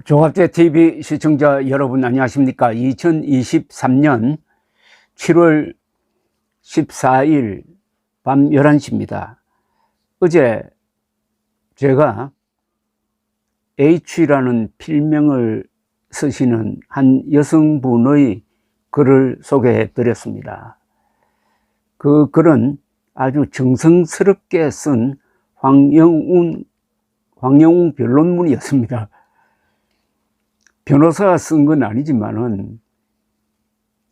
조갑제 TV 시청자 여러분 안녕하십니까? 2023년 7월 14일 밤 11시입니다. 어제 제가 H라는 필명을 쓰시는 한 여성분의 글을 소개해 드렸습니다. 그 글은 아주 정성스럽게 쓴 황영웅 변론문이었습니다. 변호사가 쓴 건 아니지만은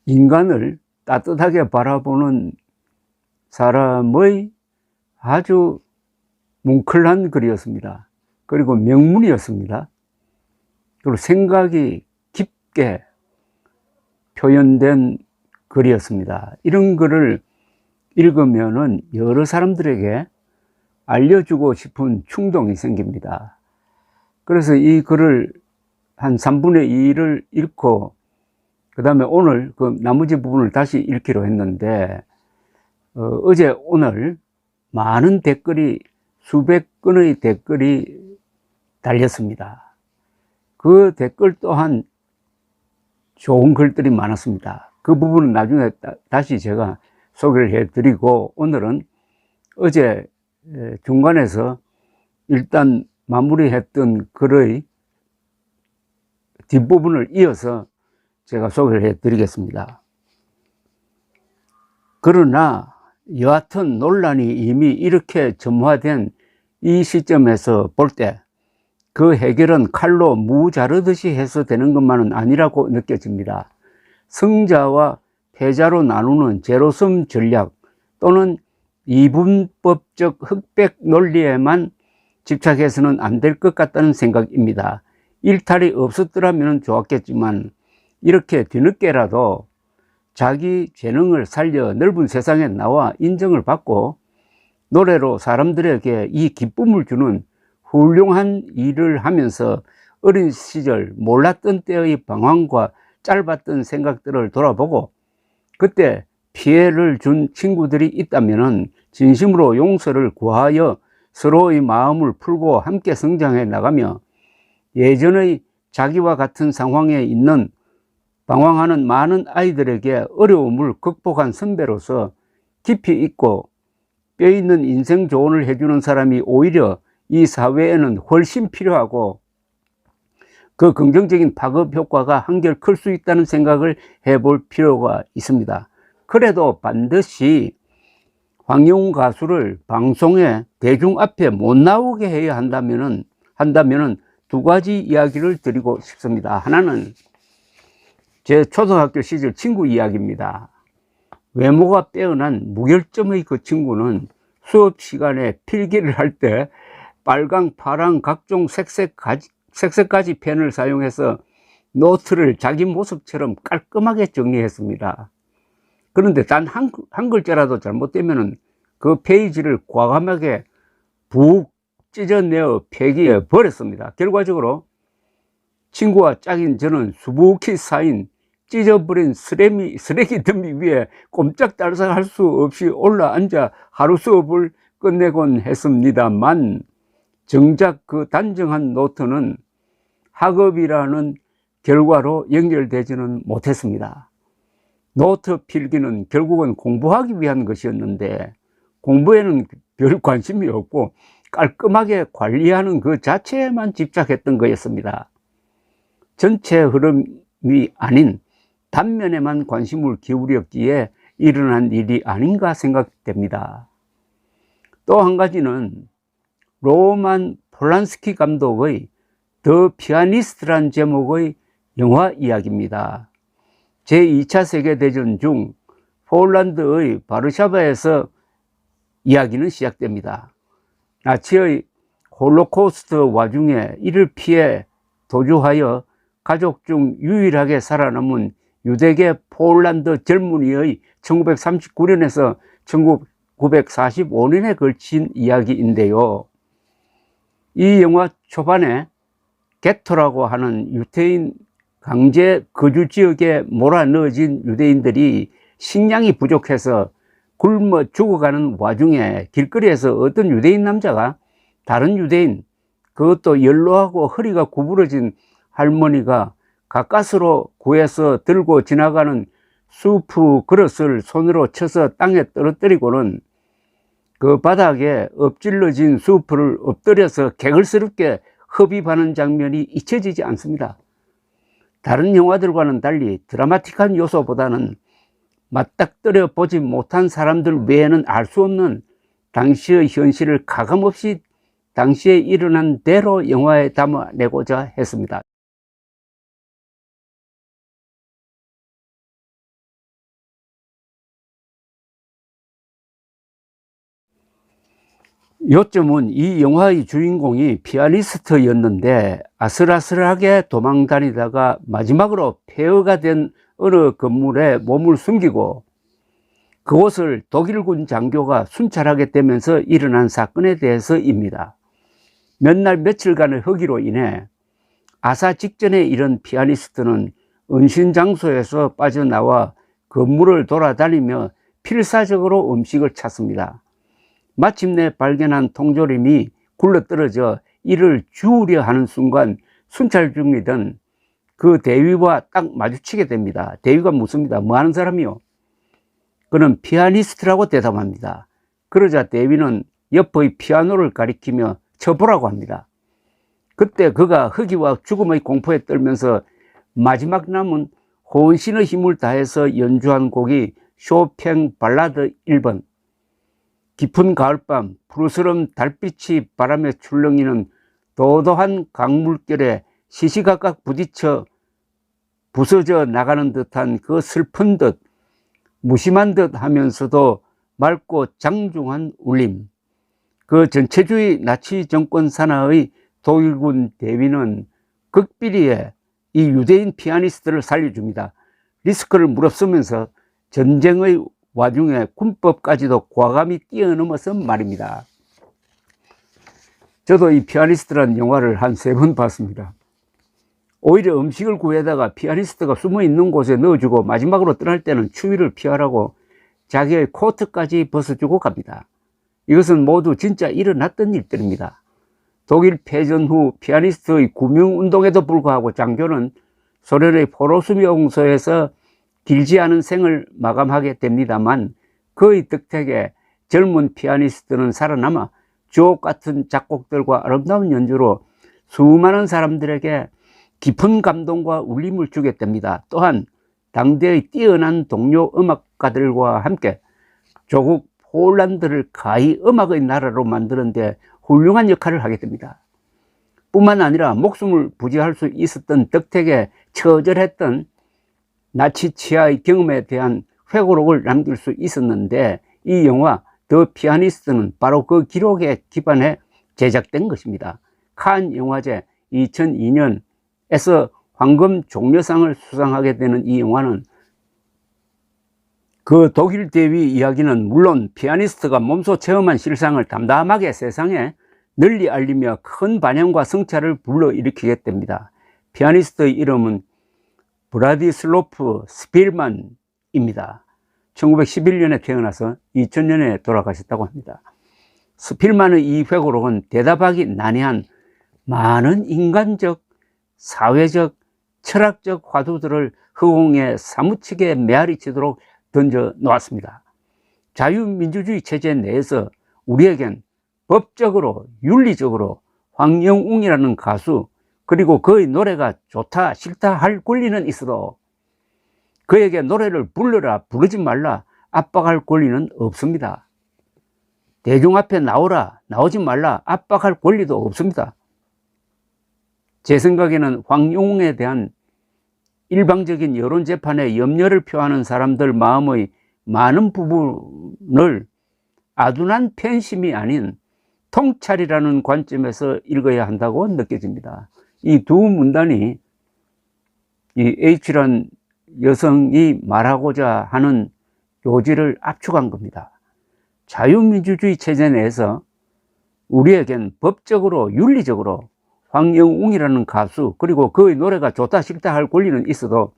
인간을 따뜻하게 바라보는 사람의 아주 뭉클한 글이었습니다. 그리고 명문이었습니다. 그리고 생각이 깊게 표현된 글이었습니다. 이런 글을 읽으면은 여러 사람들에게 알려주고 싶은 충동이 생깁니다. 그래서 이 글을 한 3분의 2를 읽고 그 다음에 오늘 그 나머지 부분을 다시 읽기로 했는데 어제 오늘 많은 댓글이 수백 건의 댓글이 달렸습니다. 그 댓글 또한 좋은 글들이 많았습니다. 그 부분은 나중에 다시 제가 소개를 해드리고 오늘은 어제 중간에서 일단 마무리했던 글의 뒷부분을 이어서 제가 소개를 해드리겠습니다. 그러나 여하튼 논란이 이미 이렇게 점화된 이 시점에서 볼 때 그 해결은 칼로 무 자르듯이 해서 되는 것만은 아니라고 느껴집니다. 승자와 패자로 나누는 제로섬 전략 또는 이분법적 흑백 논리에만 집착해서는 안 될 것 같다는 생각입니다. 일탈이 없었더라면 좋았겠지만 이렇게 뒤늦게라도 자기 재능을 살려 넓은 세상에 나와 인정을 받고 노래로 사람들에게 이 기쁨을 주는 훌륭한 일을 하면서 어린 시절 몰랐던 때의 방황과 짧았던 생각들을 돌아보고 그때 피해를 준 친구들이 있다면 진심으로 용서를 구하여 서로의 마음을 풀고 함께 성장해 나가며 예전의 자기와 같은 상황에 있는 방황하는 많은 아이들에게 어려움을 극복한 선배로서 깊이 있고 뼈있는 인생 조언을 해주는 사람이 오히려 이 사회에는 훨씬 필요하고 그 긍정적인 파급 효과가 한결 클 수 있다는 생각을 해볼 필요가 있습니다. 그래도 반드시 황영웅 가수를 방송에 대중 앞에 못 나오게 해야 한다면은 두 가지 이야기를 드리고 싶습니다. 하나는 제 초등학교 시절 친구 이야기입니다. 외모가 빼어난 무결점의 그 친구는 수업 시간에 필기를 할 때 빨강, 파랑 각종 색색까지 펜을 사용해서 노트를 자기 모습처럼 깔끔하게 정리했습니다. 그런데 단 한 글자라도 잘못되면 그 페이지를 과감하게 북 찢어내어 폐기해 버렸습니다. 결과적으로 친구와 짝인 저는 수북히 쌓인 찢어버린 쓰레기 더미 위에 꼼짝달싹할 수 없이 올라앉아 하루 수업을 끝내곤 했습니다만 정작 그 단정한 노트는 학업이라는 결과로 연결되지는 못했습니다. 노트 필기는 결국은 공부하기 위한 것이었는데 공부에는 별 관심이 없고 깔끔하게 관리하는 그 자체에만 집착했던 거였습니다. 전체 흐름이 아닌 단면에만 관심을 기울였기에 일어난 일이 아닌가 생각됩니다. 또 한 가지는 로만 폴란스키 감독의 더 피아니스트란 제목의 영화 이야기입니다. 제2차 세계대전 중 폴란드의 바르샤바에서 이야기는 시작됩니다. 나치의 홀로코스트 와중에 이를 피해 도주하여 가족 중 유일하게 살아남은 유대계 폴란드 젊은이의 1939년에서 1945년에 걸친 이야기인데요. 이 영화 초반에 게토라고 하는 유태인 강제 거주 지역에 몰아넣어진 유대인들이 식량이 부족해서 굶어 죽어가는 와중에 길거리에서 어떤 유대인 남자가 다른 유대인, 그것도 연로하고 허리가 구부러진 할머니가 가까스로 구해서 들고 지나가는 수프 그릇을 손으로 쳐서 땅에 떨어뜨리고는 그 바닥에 엎질러진 수프를 엎드려서 개걸스럽게 흡입하는 장면이 잊혀지지 않습니다. 다른 영화들과는 달리 드라마틱한 요소보다는 맞닥뜨려 보지 못한 사람들 외에는 알 수 없는 당시의 현실을 가감없이 당시에 일어난 대로 영화에 담아내고자 했습니다. 요점은 이 영화의 주인공이 피아니스트였는데 아슬아슬하게 도망다니다가 마지막으로 폐허가 된 어느 건물에 몸을 숨기고 그곳을 독일군 장교가 순찰하게 되면서 일어난 사건에 대해서입니다. 몇 날 며칠간의 허기로 인해 아사 직전에 이른 피아니스트는 은신 장소에서 빠져나와 건물을 돌아다니며 필사적으로 음식을 찾습니다. 마침내 발견한 통조림이 굴러떨어져 이를 주우려 하는 순간 순찰 중이던 그 대위와 딱 마주치게 됩니다. 대위가 묻습니다. 뭐 하는 사람이요? 그는 피아니스트라고 대답합니다. 그러자 대위는 옆의 피아노를 가리키며 쳐보라고 합니다. 그때 그가 허기와 죽음의 공포에 떨면서 마지막 남은 혼신의 힘을 다해서 연주한 곡이 쇼팽 발라드 1번. 깊은 가을밤 푸르스름 달빛이 바람에 출렁이는 도도한 강물결에 시시각각 부딪혀 부서져 나가는 듯한 그 슬픈 듯 무심한 듯 하면서도 맑고 장중한 울림. 그 전체주의 나치 정권 산하의 독일군 대위는 극비리에 이 유대인 피아니스트를 살려줍니다. 리스크를 무릅쓰면서 전쟁의 와중에 군법까지도 과감히 뛰어넘어서 말입니다. 저도 이 피아니스트라는 영화를 한 3번 봤습니다. 오히려 음식을 구해다가 피아니스트가 숨어있는 곳에 넣어주고 마지막으로 떠날 때는 추위를 피하라고 자기의 코트까지 벗어주고 갑니다. 이것은 모두 진짜 일어났던 일들입니다. 독일 패전 후 피아니스트의 구명운동에도 불구하고 장교는 소련의 포로수용소에서 길지 않은 생을 마감하게 됩니다만 그의 덕택에 젊은 피아니스트는 살아남아 주옥 같은 작곡들과 아름다운 연주로 수많은 사람들에게 깊은 감동과 울림을 주게 됩니다. 또한 당대의 뛰어난 동료 음악가들과 함께 조국 폴란드를 가히 음악의 나라로 만드는 데 훌륭한 역할을 하게 됩니다. 뿐만 아니라 목숨을 부지할 수 있었던 덕택에 처절했던 나치 치하의 경험에 대한 회고록을 남길 수 있었는데 이 영화 더 피아니스트는 바로 그 기록에 기반해 제작된 것입니다. 칸 영화제 2002년에서 황금 종려상을 수상하게 되는 이 영화는 그 독일 대위 이야기는 물론 피아니스트가 몸소 체험한 실상을 담담하게 세상에 널리 알리며 큰 반향과 성찰을 불러일으키게 됩니다. 피아니스트의 이름은 브라디슬로프 스필만입니다. 1911년에 태어나서 2000년에 돌아가셨다고 합니다. 스필만의 이 회고록은 대답하기 난해한 많은 인간적, 사회적, 철학적 화두들을 허공에 사무치게 메아리치도록 던져 놓았습니다. 자유민주주의 체제 내에서 우리에겐 법적으로, 윤리적으로 황영웅이라는 가수 그리고 그의 노래가 좋다 싫다 할 권리는 있어도 그에게 노래를 불러라 부르지 말라 압박할 권리는 없습니다. 대중 앞에 나오라 나오지 말라 압박할 권리도 없습니다. 제 생각에는 황영웅에 대한 일방적인 여론재판에 염려를 표하는 사람들 마음의 많은 부분을 아둔한 팬심이 아닌 통찰이라는 관점에서 읽어야 한다고 느껴집니다. 이 두 문단이 이 H란 여성이 말하고자 하는 요지를 압축한 겁니다. 자유민주주의 체제 내에서 우리에겐 법적으로 윤리적으로 황영웅이라는 가수 그리고 그의 노래가 좋다 싫다 할 권리는 있어도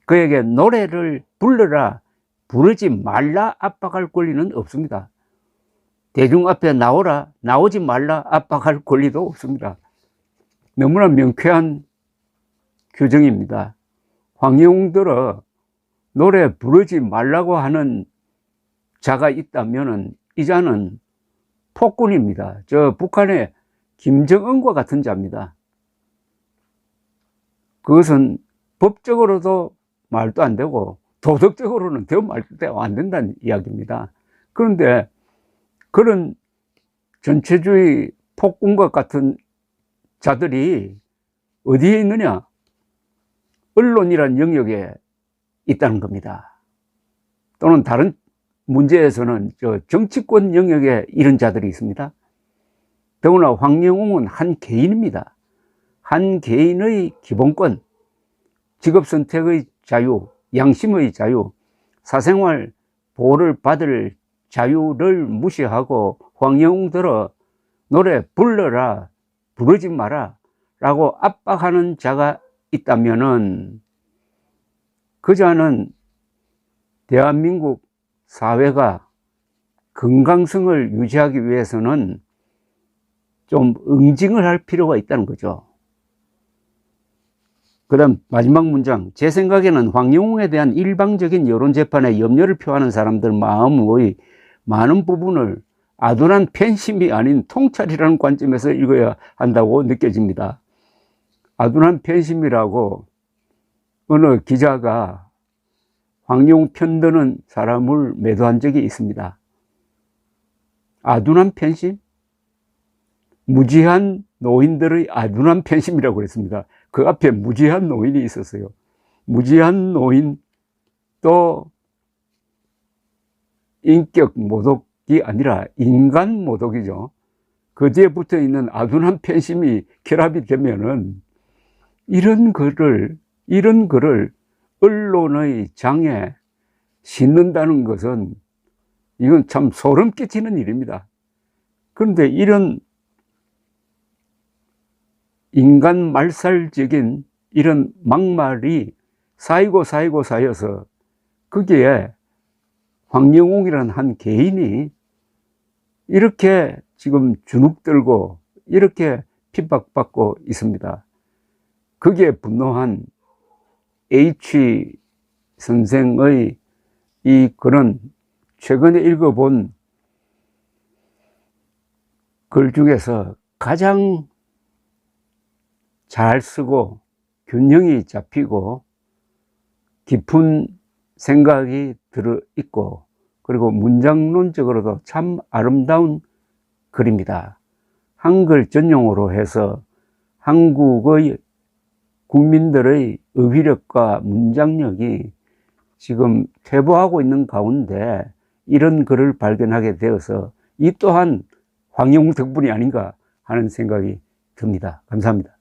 그에게 노래를 불러라 부르지 말라 압박할 권리는 없습니다. 대중 앞에 나오라 나오지 말라 압박할 권리도 없습니다. 너무나 명쾌한 규정입니다. 황영웅들은 노래 부르지 말라고 하는 자가 있다면은 이 자는 폭군입니다. 저 북한의 김정은과 같은 자입니다. 그것은 법적으로도 말도 안 되고 도덕적으로는 더 말도 안 된다는 이야기입니다. 그런데 그런 전체주의 폭군과 같은 자들이 어디에 있느냐? 언론이란 영역에 있다는 겁니다. 또는 다른 문제에서는 저 정치권 영역에 이런 자들이 있습니다. 더구나 황영웅은 한 개인입니다. 한 개인의 기본권, 직업 선택의 자유, 양심의 자유, 사생활 보호를 받을 자유를 무시하고 황영웅들어 노래 불러라, 부르지 마라 라고 압박하는 자가 있다면은 그 자는 대한민국 사회가 건강성을 유지하기 위해서는 좀 응징을 할 필요가 있다는 거죠. 그 다음 마지막 문장. 제 생각에는 황영웅에 대한 일방적인 여론재판에 염려를 표하는 사람들 마음의 많은 부분을 아둔한 팬심이 아닌 통찰이라는 관점에서 읽어야 한다고 느껴집니다. 아둔한 팬심이라고 어느 기자가 황영웅 편드는 사람을 매도한 적이 있습니다. 아둔한 팬심? 무지한 노인들의 아둔한 팬심이라고 그랬습니다. 그 앞에 무지한 노인이 있었어요. 무지한 노인 또 인격 모독이 아니라 인간 모독이죠. 그 뒤에 붙어 있는 아둔한 팬심이 결합이 되면은 이런 글을 언론의 장에 싣는다는 것은 이건 참 소름 끼치는 일입니다. 그런데 이런 인간 말살적인 이런 막말이 쌓여서 거기에 황영웅이라는 한 개인이 이렇게 지금 주눅들고 이렇게 핍박받고 있습니다. 거기에 분노한 H 선생의 이 글은 최근에 읽어본 글 중에서 가장 잘 쓰고 균형이 잡히고 깊은 생각이 들어있고 그리고 문장론적으로도 참 아름다운 글입니다. 한글 전용어로 해서 한국의 국민들의 어휘력과 문장력이 지금 퇴보하고 있는 가운데 이런 글을 발견하게 되어서 이 또한 황영웅 덕분이 아닌가 하는 생각이 듭니다. 감사합니다.